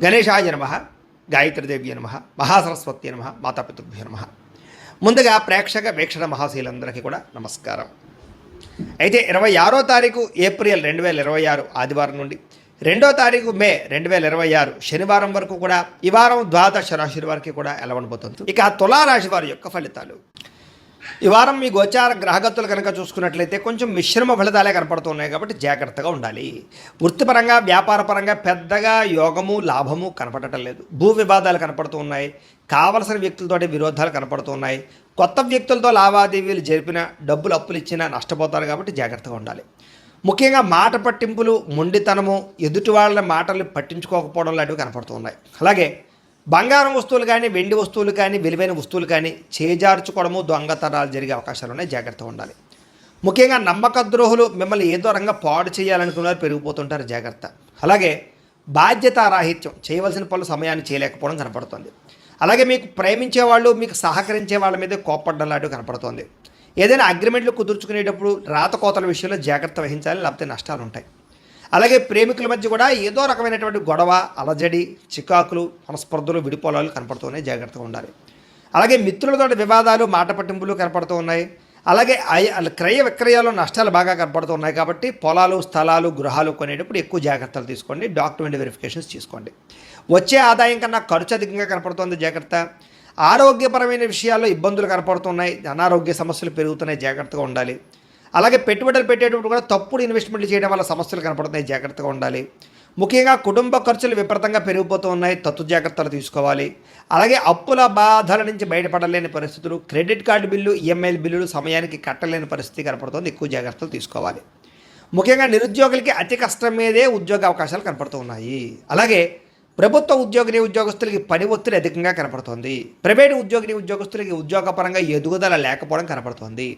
గణేశాయ నమ, గాయత్రీదేవ్య నమ, మహాసరస్వతి నమ, మాతాపితృభ్యో నమ. ముందుగా ప్రేక్షక వీక్షణ మహాశీలందరికీ కూడా నమస్కారం. అయితే 26వ తారీఖు ఏప్రిల్ 2026 ఆదివారం నుండి 2వ తారీఖు మే 2026 శనివారం వరకు కూడా ఈ వారం ద్వాదశ రాశి వారికి కూడా ఎలా ఉండబోతుంది. ఇక తులారాశి వారి యొక్క ఫలితాలు. ఈ వారం మీ గోచార గ్రహగతులు కనుక చూసుకున్నట్లయితే కొంచెం మిశ్రమ ఫలితాలే కనపడుతున్నాయి కాబట్టి జాగ్రత్తగా ఉండాలి. వృత్తిపరంగా వ్యాపారపరంగా పెద్దగా యోగము లాభము కనపడటం లేదు. భూ వివాదాలు కనపడుతూ ఉన్నాయి. కావలసిన వ్యక్తులతోటి విరోధాలు కనపడుతూ ఉన్నాయి. కొత్త వ్యక్తులతో లావాదేవీలు జరిపిన డబ్బులు అప్పులు ఇచ్చినా నష్టపోతారు కాబట్టి జాగ్రత్తగా ఉండాలి. ముఖ్యంగా మాట పట్టింపులు, మొండితనము, ఎదుటి వాళ్ళ మాటలు పట్టించుకోకపోవడం లాంటివి కనపడుతూ ఉన్నాయి. అలాగే బంగారం వస్తువులు కానీ వెండి వస్తువులు కానీ విలువైన వస్తువులు కానీ చేజార్చుకోవడము, దొంగతనాలు జరిగే అవకాశాలు ఉన్నాయి. జాగ్రత్తగా ఉండాలి. ముఖ్యంగా నమ్మక ద్రోహులు మిమ్మల్ని ఏదో రంగా పాడు చేయాలనుకున్నారు, పెరిగిపోతుంటారు. జాగ్రత్త. అలాగే బాధ్యతారాహిత్యం, చేయవలసిన పనులు సమయాన్ని చేయలేకపోవడం కనపడుతుంది. అలాగే మీకు ప్రేమించే వాళ్ళు, మీకు సహకరించే వాళ్ళ మీద కోప్పడడం లాంటివి కనపడుతుంది. ఏదైనా అగ్రిమెంట్లు కుదుర్చుకునేటప్పుడు రాతకోతల విషయంలో జాగ్రత్త వహించాలి, లేకపోతే నష్టాలు ఉంటాయి. అలాగే ప్రేమికుల మధ్య కూడా ఏదో రకమైనటువంటి గొడవ, అలజడి, చికాకులు, మనస్పర్ధలు, విడిపోలాలు కనపడుతున్నాయి. జాగ్రత్తగా ఉండాలి. అలాగే మిత్రులతో వివాదాలు, మాట పట్టింపులు కనపడుతూ ఉన్నాయి. అలాగే క్రయ విక్రయాలు నష్టాలు బాగా కనపడుతున్నాయి కాబట్టి పొలాలు, స్థలాలు, గృహాలు కొనేటప్పుడు ఎక్కువ జాగ్రత్తలు తీసుకోండి. డాక్యుమెంట్ వెరిఫికేషన్స్ తీసుకోండి. వచ్చే ఆదాయం కన్నా ఖర్చు అధికంగా కనపడుతుంది. జాగ్రత్త. ఆరోగ్యపరమైన విషయాల్లో ఇబ్బందులు కనపడుతున్నాయి. అనారోగ్య సమస్యలు పెరుగుతున్నాయి. జాగ్రత్తగా ఉండాలి. అలాగే పెట్టుబడులు పెట్టేటప్పుడు కూడా తప్పుడు ఇన్వెస్ట్మెంట్లు చేయడం వల్ల సమస్యలు కనపడుతున్నాయి. జాగ్రత్తగా ఉండాలి. ముఖ్యంగా కుటుంబ ఖర్చులు విపరీతంగా పెరిగిపోతూ ఉన్నాయి. తత్తు జాగ్రత్తలు తీసుకోవాలి. అలాగే అప్పుల బాధల నుంచి బయటపడలేని పరిస్థితులు, క్రెడిట్ కార్డు బిల్లు, ఈఎంఐల బిల్లులు సమయానికి కట్టలేని పరిస్థితి కనపడుతుంది. ఎక్కువ జాగ్రత్తలు తీసుకోవాలి. ముఖ్యంగా నిరుద్యోగులకి అతి కష్టం మీదే ఉద్యోగ అవకాశాలు కనపడుతూ ఉన్నాయి. అలాగే ప్రభుత్వ ఉద్యోగస్తులకి పని ఒత్తిడి అధికంగా కనపడుతుంది. ప్రైవేటు ఉద్యోగస్తులకి ఉద్యోగపరంగా ఎదుగుదల లేకపోవడం కనపడుతుంది.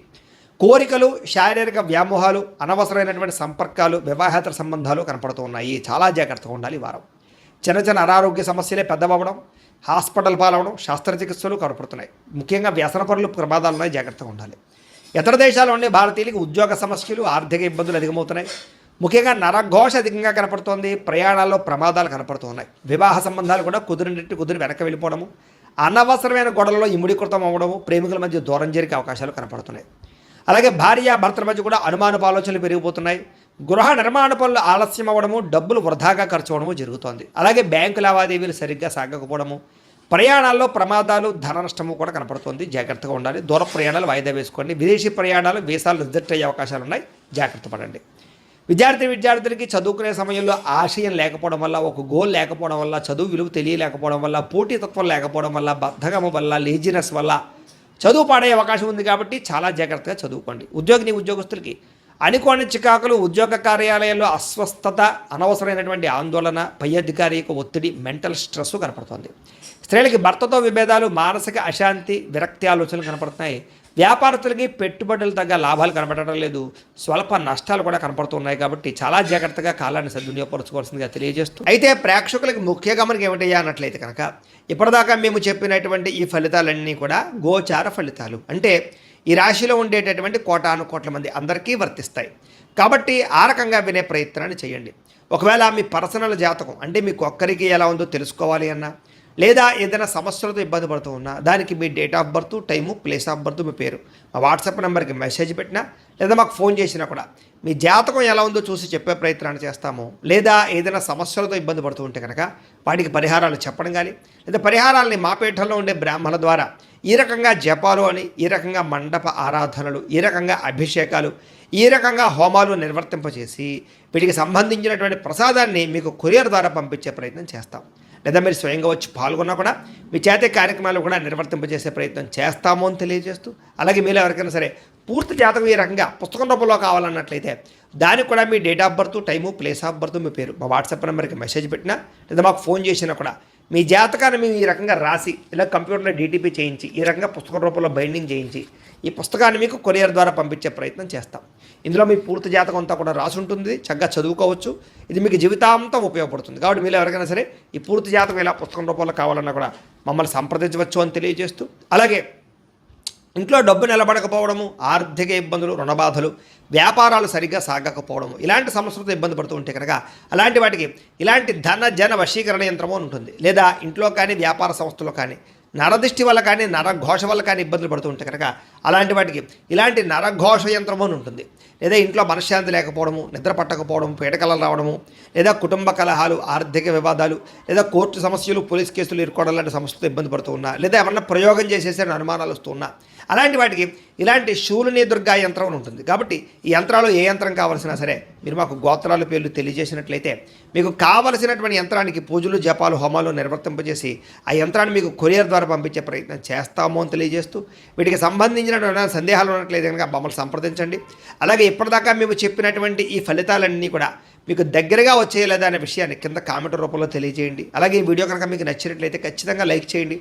కోరికలు, శారీరక వ్యామోహాలు, అనవసరమైనటువంటి సంపర్కాలు, వివాహేతర సంబంధాలు కనపడుతూ ఉన్నాయి. చాలా జాగ్రత్తగా ఉండాలి. ఈ వారం చిన్న చిన్న అనారోగ్య సమస్యలే పెద్దవడం, హాస్పిటల్ పాలవడం, శస్త్రచికిత్సలు కనపడుతున్నాయి. ముఖ్యంగా వ్యసన పనులు ప్రమాదాలు ఉన్నాయి. జాగ్రత్తగా ఉండాలి. ఇతర దేశాల్లో ఉండే భారతీయులకి ఉద్యోగ సమస్యలు, ఆర్థిక ఇబ్బందులు అధికమవుతున్నాయి. ముఖ్యంగా నరఘోష అధికంగా కనపడుతోంది. ప్రయాణాల్లో ప్రమాదాలు కనపడుతున్నాయి. వివాహ సంబంధాలు కూడా కుదిరి వెనక వెళ్ళిపోవడము, అనవసరమైన గొడవలలో ఇముడీకృతం అవ్వడము, ప్రేమికుల మధ్య దూరం జరిగే అవకాశాలు కనపడుతున్నాయి. అలాగే భార్య భర్తల మధ్య కూడా అనుమానపు ఆలోచనలు పెరిగిపోతున్నాయి. గృహ నిర్మాణ పనులు ఆలస్యం అవ్వడము, డబ్బులు వృధాగా ఖర్చు అవ్వడము జరుగుతోంది. అలాగే బ్యాంకు లావాదేవీలు సరిగ్గా సాగకపోవడము, ప్రయాణాల్లో ప్రమాదాలు, ధన నష్టము కూడా కనపడుతుంది. జాగ్రత్తగా ఉండాలి. దూర ప్రయాణాలు వాయిదా వేసుకోండి. విదేశీ ప్రయాణాలు, వీసాలు రిజెక్ట్ అయ్యే అవకాశాలు ఉన్నాయి. జాగ్రత్త పడండి. విద్యార్థులకి చదువుకునే సమయంలో ఆశయం లేకపోవడం వల్ల, ఒక గోల్ లేకపోవడం వల్ల, చదువు విలువ తెలియలేకపోవడం వల్ల, పోటీతత్వం లేకపోవడం వల్ల, బద్ధకము వల్ల, లేజినెస్ వల్ల చదువు పాడే అవకాశం ఉంది. కాబట్టి చాలా జాగ్రత్తగా చదువుకోండి. ఉద్యోగస్తులకి అనుకోని చికాకులు, ఉద్యోగ కార్యాలయాల్లో అస్వస్థత, అనవసరమైనటువంటి ఆందోళన, పై అధికారి యొక్క ఒత్తిడి, మెంటల్ స్ట్రెస్ కనపడుతుంది. స్త్రీలకి భర్తతో విభేదాలు, మానసిక అశాంతి, విరక్తి ఆలోచనలు కనపడుతున్నాయి. వ్యాపారస్తులకి పెట్టుబడులు తగ్గ లాభాలు కనపడటం లేదు. స్వల్ప నష్టాలు కూడా కనపడుతున్నాయి. కాబట్టి చాలా జాగ్రత్తగా కాలాన్ని సద్వినియోగపరచుకోవాల్సిందిగా తెలియజేస్తూ, అయితే ప్రేక్షకులకి ముఖ్య గమనిక ఏమిటయ్యా అన్నట్లయితే కనుక ఇప్పటిదాకా మేము చెప్పినటువంటి ఈ ఫలితాలన్నీ కూడా గోచార ఫలితాలు. అంటే ఈ రాశిలో ఉండేటటువంటి కోటాను కోట్ల మంది అందరికీ వర్తిస్తాయి. కాబట్టి ఆ రకంగా వినే ప్రయత్నాన్ని చేయండి. ఒకవేళ మీ పర్సనల్ జాతకం అంటే మీకు ఒక్కరికి ఎలా ఉందో తెలుసుకోవాలి అన్నా, లేదా ఏదైనా సమస్యలతో ఇబ్బంది పడుతూ ఉన్నా, దానికి మీ date of birth, time, place of birth, మీ పేరు మా వాట్సాప్ నెంబర్కి మెసేజ్ పెట్టినా, లేదా మాకు ఫోన్ చేసినా కూడా మీ జాతకం ఎలా ఉందో చూసి చెప్పే ప్రయత్నాన్ని చేస్తాము. లేదా ఏదైనా సమస్యలతో ఇబ్బంది పడుతూ ఉంటే కనుక వాటికి పరిహారాలు చెప్పడం కానీ, లేదా పరిహారాలని మా పీఠంలో ఉండే బ్రాహ్మణుల ద్వారా ఈ రకంగా జపాలు అని, ఈ రకంగా మండప ఆరాధనలు, ఈ రకంగా అభిషేకాలు, ఈ రకంగా హోమాలు నిర్వర్తింపచేసి వీటికి సంబంధించినటువంటి ప్రసాదాన్ని మీకు కొరియర్ ద్వారా పంపించే ప్రయత్నం చేస్తాం. లేదా మీరు స్వయంగా వచ్చి పాల్గొన్నా కూడా మీ చేతే కార్యక్రమాలు కూడా నిర్వర్తింపజేసే ప్రయత్నం చేస్తాము అని తెలియజేస్తూ, అలాగే మీరు ఎవరికైనా సరే పూర్తి జాతకం ఈ రకంగా పుస్తకం రూపంలో కావాలన్నట్లయితే దానికి కూడా మీ date of birth, time, place of birth, మీ పేరు మా వాట్సాప్ నెంబర్కి మెసేజ్ పెట్టినా, లేదా మాకు ఫోన్ చేసినా కూడా మీ జాతకాన్ని మేము ఈ రకంగా రాసి, ఇలా కంప్యూటర్లో డీటీపీ చేయించి, ఈ రకంగా పుస్తకం రూపంలో బైండింగ్ చేయించి ఈ పుస్తకాన్ని మీకు కొరియర్ ద్వారా పంపించే ప్రయత్నం చేస్తాం. ఇందులో మీ పూర్తి జాతకం అంతా కూడా రాసి ఉంటుంది. చక్కగా చదువుకోవచ్చు. ఇది మీకు జీవితాంతం ఉపయోగపడుతుంది. కాబట్టి మీరు ఎవరికైనా సరే ఈ పూర్తి జాతకం ఇలా పుస్తకం రూపంలో కావాలన్నా కూడా మమ్మల్ని సంప్రదించవచ్చు అని తెలియజేస్తూ, అలాగే ఇంట్లో డబ్బు నిలబడకపోవడము, ఆర్థిక ఇబ్బందులు, రుణబాధలు, వ్యాపారాలు సరిగ్గా సాగకపోవడము, ఇలాంటి సమస్యలతో ఇబ్బంది పడుతూ ఉంటే కనుక అలాంటి వాటికి ఇలాంటి ధన జన వశీకరణ యంత్రము అని ఉంటుంది. లేదా ఇంట్లో కానీ వ్యాపార సంస్థలో కానీ నరదృష్టి వల్ల కానీ నరఘోష వల్ల కానీ ఇబ్బందులు పడుతూ ఉంటే కనుక అలాంటి వాటికి ఇలాంటి నరఘోష యంత్రము అని ఉంటుంది. లేదా ఇంట్లో మనశ్శాంతి లేకపోవడము, నిద్ర పట్టకపోవడము, పీడకలలు రావడము, లేదా కుటుంబ కలహాలు, ఆర్థిక వివాదాలు, లేదా కోర్టు సమస్యలు, పోలీస్ కేసులు ఇరుకోవడం లాంటి సమస్యలతో ఇబ్బంది పడుతూ ఉన్నా, లేదా ఏమన్నా ప్రయోగం చేసేసే అనుమానాలు వస్తూ ఉన్నా, అలాంటి వాటికి ఇలాంటి శూలిని దుర్గా యంత్రం అని ఉంటుంది. కాబట్టి ఈ యంత్రాలు ఏ యంత్రం కావాల్సినా సరే మీరు మాకు గోత్రాల పేర్లు తెలియజేసినట్లయితే మీకు కావలసినటువంటి యంత్రానికి పూజలు, జపాలు, హోమాలు నిర్వర్తింపజేసి ఆ యంత్రాన్ని మీకు కొరియర్ ద్వారా పంపించే ప్రయత్నం చేస్తాము అని తెలియజేస్తూ, వీటికి సంబంధించినటువంటి సందేహాలు ఉన్నట్లయితే కనుక మమ్మల్ని సంప్రదించండి. అలాగే ఇప్పటిదాకా మేము చెప్పినటువంటి ఈ ఫలితాలన్నీ కూడా మీకు దగ్గరగా వచ్చేయలేదా అనే విషయాన్ని కింద కామెంట్ రూపంలో తెలియజేయండి. అలాగే ఈ వీడియో కనుక మీకు నచ్చినట్లయితే ఖచ్చితంగా లైక్ చేయండి,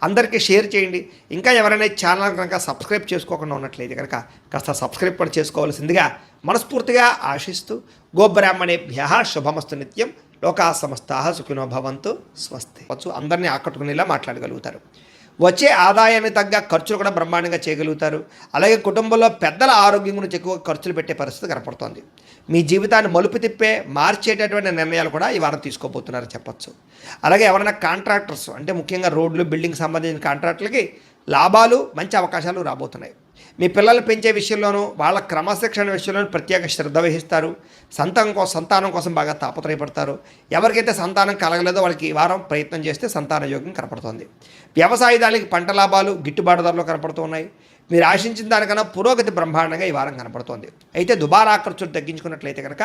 అందరికీ షేర్ చేయండి. ఇంకా ఎవరైనా ఛానల్ కనుక సబ్స్క్రైబ్ చేసుకోకుండా ఉన్నట్లయితే కనుక కాస్త సబ్స్క్రైబ్ కూడా చేసుకోవాల్సిందిగా మనస్ఫూర్తిగా ఆశిస్తూ, గోబ్రాహ్మణేభ్యః శుభమస్తు నిత్యం, లోకా సమస్తాః సుఖినో భవంతు, స్వస్తి. అందరినీ ఆకట్టుకునేలా మాట్లాడగలుగుతారు. వచ్చే ఆదాయాన్ని తగ్గ ఖర్చులు కూడా బ్రహ్మాండంగా చేయగలుగుతారు. అలాగే కుటుంబంలో పెద్దల ఆరోగ్యం గురించి ఎక్కువ ఖర్చులు పెట్టే పరిస్థితి కనపడుతోంది. మీ జీవితాన్ని మలుపు తిప్పే మార్చేటటువంటి నిర్ణయాలు కూడా ఈ వారం తీసుకోబోతున్నారని చెప్పొచ్చు. అలాగే ఎవరైనా కాంట్రాక్టర్స్ అంటే ముఖ్యంగా రోడ్లు, బిల్డింగ్ సంబంధించిన కాంట్రాక్టులకి లాభాలు, మంచి అవకాశాలు రాబోతున్నాయి. మీ పిల్లలు పెంచే విషయంలోనూ వాళ్ళ క్రమశిక్షణ విషయంలోనూ ప్రత్యేక శ్రద్ధ వహిస్తారు. సంతానం కోసం బాగా తాపత్రయపడతారు. ఎవరికైతే సంతానం కలగలేదో వాళ్ళకి ఈ వారం ప్రయత్నం చేస్తే సంతాన యోగం కనపడుతోంది. వ్యవసాయదానికి పంట లాభాలు, గిట్టుబాటు ధరలు కనపడుతూ ఉన్నాయి. మీరు ఆశించిన దానికన్నా పురోగతి బ్రహ్మాండంగా ఈ వారం కనపడుతోంది. అయితే దుబారా ఖర్చులు తగ్గించుకున్నట్లయితే కనుక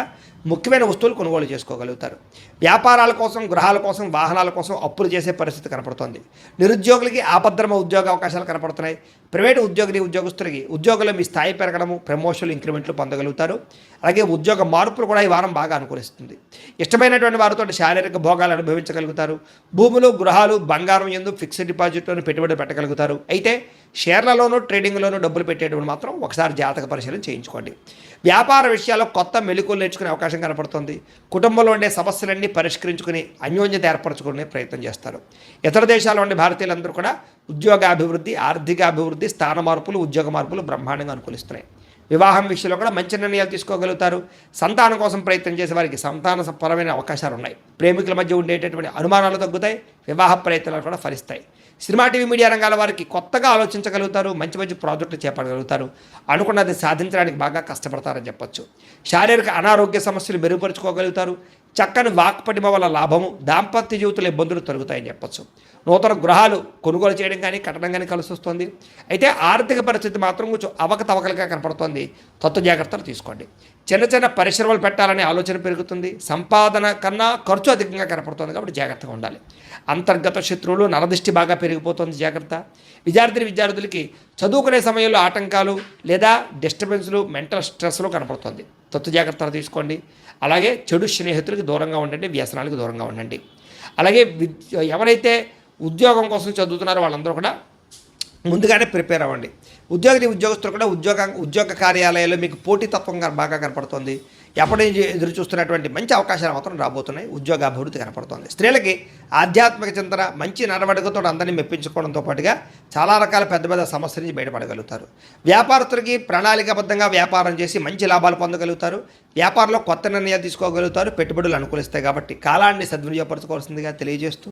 ముఖ్యమైన వస్తువులు కొనుగోలు చేసుకోగలుగుతారు. వ్యాపారాల కోసం, గృహాల కోసం, వాహనాల కోసం అప్పులు చేసే పరిస్థితి కనపడుతోంది. నిరుద్యోగులకి ఆపద్రమ ఉద్యోగ అవకాశాలు కనపడుతున్నాయి. ప్రైవేటు ఉద్యోగస్తులకి ఉద్యోగులు మీ స్థాయి పెరగడము, ప్రమోషన్లు, ఇంక్రిమెంట్లు పొందగలుగుతారు. అలాగే ఉద్యోగ మార్పులు కూడా ఈ వారం బాగా అనుకూలిస్తుంది. ఇష్టమైనటువంటి వారితో శారీరక భోగాలు అనుభవించగలుగుతారు. భూములు, గృహాలు, బంగారం యందు ఫిక్స్డ్ డిపాజిట్లోనూ పెట్టుబడి పెట్టగలుగుతారు. అయితే షేర్లలోనూ, ట్రేడింగ్లోనూ డబ్బులు పెట్టేటప్పుడు మాత్రం ఒకసారి జాతక పరిశీలన చేయించుకోండి. వ్యాపార విషయాల్లో కొత్త మెళుకువలు నేర్చుకునే అవకాశం కనపడుతుంది. కుటుంబంలో ఉండే సమస్యలన్నీ పరిష్కరించుకుని అన్యోన్యత ఏర్పరచుకునే ప్రయత్నం చేస్తారు. ఇతర దేశాల్లో ఉండే భారతీయులందరూ కూడా ఉద్యోగాభివృద్ధి, ఆర్థిక అభివృద్ధి, స్థాన మార్పులు, ఉద్యోగ మార్పులు బ్రహ్మాండంగా అనుకూలిస్తున్నాయి. వివాహం విషయంలో కూడా మంచి నిర్ణయాలు తీసుకోగలుగుతారు. సంతానం కోసం ప్రయత్నం చేసే వారికి సంతానపరమైన అవకాశాలు ఉన్నాయి. ప్రేమికుల మధ్య ఉండేటటువంటి అనుమానాలు తగ్గుతాయి. వివాహ ప్రయత్నాలు కూడా ఫలిస్తాయి. సినిమా, టీవీ, మీడియా రంగాల వారికి కొత్తగా ఆలోచించగలుగుతారు. మంచి మంచి ప్రాజెక్టులు చేపట్టగలుగుతారు. అనుకున్నది సాధించడానికి బాగా కష్టపడతారని చెప్పొచ్చు. శారీరక అనారోగ్య సమస్యలు మెరుగుపరుచుకోగలుగుతారు. చక్కని వాక్పటిమ వల్ల లాభము, దాంపత్య జీవితంలో ఇబ్బందులు తొలగుతాయని చెప్పొచ్చు. నూతన గృహాలు కొనుగోలు చేయడం కానీ, కట్టడం కానీ కలిసి వస్తుంది. అయితే ఆర్థిక పరిస్థితి మాత్రం కొంచెం అవకతవకలుగా కనపడుతోంది. తత్వ జాగ్రత్తలు తీసుకోండి. చిన్న చిన్న పరిశ్రమలు పెట్టాలనే ఆలోచన పెరుగుతుంది. సంపాదన కన్నా ఖర్చు అధికంగా కనపడుతుంది. కాబట్టి జాగ్రత్తగా ఉండాలి. అంతర్గత శత్రువులు, నరదృష్టి బాగా పెరిగిపోతుంది. జాగ్రత్త. విద్యార్థులకి చదువుకునే సమయంలో ఆటంకాలు లేదా డిస్టర్బెన్స్లు, మెంటల్ స్ట్రెస్లు కనపడుతుంది. తత్వ జాగ్రత్తలు తీసుకోండి. అలాగే చెడు స్నేహితులకు దూరంగా ఉండండి. వ్యసనాలకు దూరంగా ఉండండి. అలాగే ఎవరైతే ఉద్యోగం కోసం చదువుతున్నారో వాళ్ళందరూ కూడా ముందుగానే ప్రిపేర్ అవ్వండి. ఉద్యోగస్తులు కూడా ఉద్యోగ కార్యాలయాల్లో మీకు పోటీతత్వంగా బాగా కనపడుతుంది. ఎప్పటి నుంచి ఎదురు చూస్తున్నటువంటి మంచి అవకాశాలు మాత్రం రాబోతున్నాయి. ఉద్యోగాభివృద్ధి కనపడుతుంది. స్త్రీలకి ఆధ్యాత్మిక చింతన, మంచి నడవడికతో అందరినీ మెప్పించుకోవడంతో పాటుగా చాలా రకాల పెద్ద పెద్ద సమస్యల నుంచి బయటపడగలుగుతారు. వ్యాపారస్తులకి ప్రణాళికాబద్ధంగా వ్యాపారం చేసి మంచి లాభాలు పొందగలుగుతారు. వ్యాపారంలో కొత్త నిర్ణయాలు తీసుకోగలుగుతారు. పెట్టుబడులు అనుకూలిస్తాయి. కాబట్టి కాలాన్ని సద్వినియోగపరచుకోవాల్సిందిగా తెలియజేస్తూ